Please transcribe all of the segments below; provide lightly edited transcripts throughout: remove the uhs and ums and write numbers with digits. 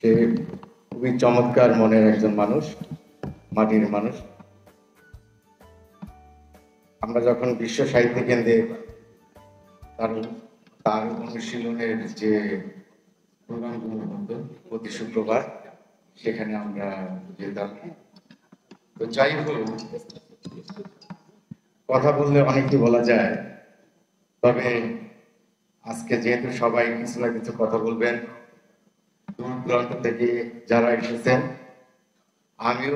সে খুবই চমৎকার মনের একজন মানুষ, মাটির মানুষ। আমরা যখন বিশ্ব সাহিত্য কেন্দ্রে তার অনুশীলনের যে প্রোগ্রামগুলো হতো প্রতি শুক্রবার, সেখানে আমরা যেতাম। তো যাই হোক, কথা বললে অনেকই বলা যায়, তবে আজকে যেহেতু সবাই কিছু না কিছু কথা বলবেন, দূর দূরান্ত থেকে যারা এসেছেন, আমিও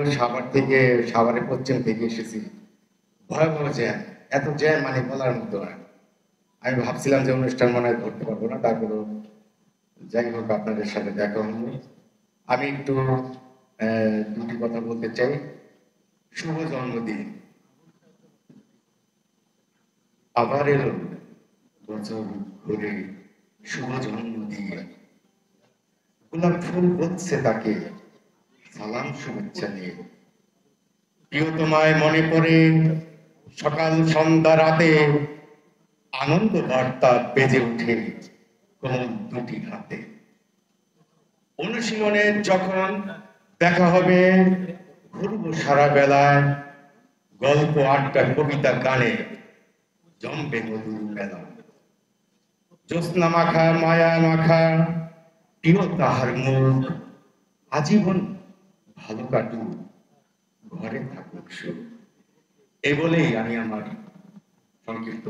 সাভারের পশ্চিম থেকে এসেছি। ভয়াবহ জ্যাম, এত জ্যাম মানে বলার মতো না। আমি ভাবছিলাম যে অনুষ্ঠান মনে হয় ধরতে পারবো না, তারপরেও যাই হোক আপনাদের সাথে দেখা হয়নি। আমি একটু দুটি কথা বলতে চাই। শুভ জন্মদিন, আবার এলো বছর ঘুরে, শুভ জন্মদিন। গোলাপ ফুল হচ্ছে তাকে সালাম শুভেচ্ছা দিয়ে। প্রিয় তোমায় মনে পড়ে সকাল সন্ধ্যা রাতে, আনন্দ বার্তা বেজে ওঠে কোমল দুটি হাতে। অনুশীলনের যখন দেখা হবে, ঘুরবো সারা বেলায়, গল্প আড্ডা কবিতা গানে জমবে মধুর মেলা। জ্যোৎস্না মাখা মায়া মাখা প্রিয় তাহার মুখ, আজীবন ভালো কাটুক, ঘরে থাকুক সুখ। এই বলেই আমি আমার সংক্ষিপ্ত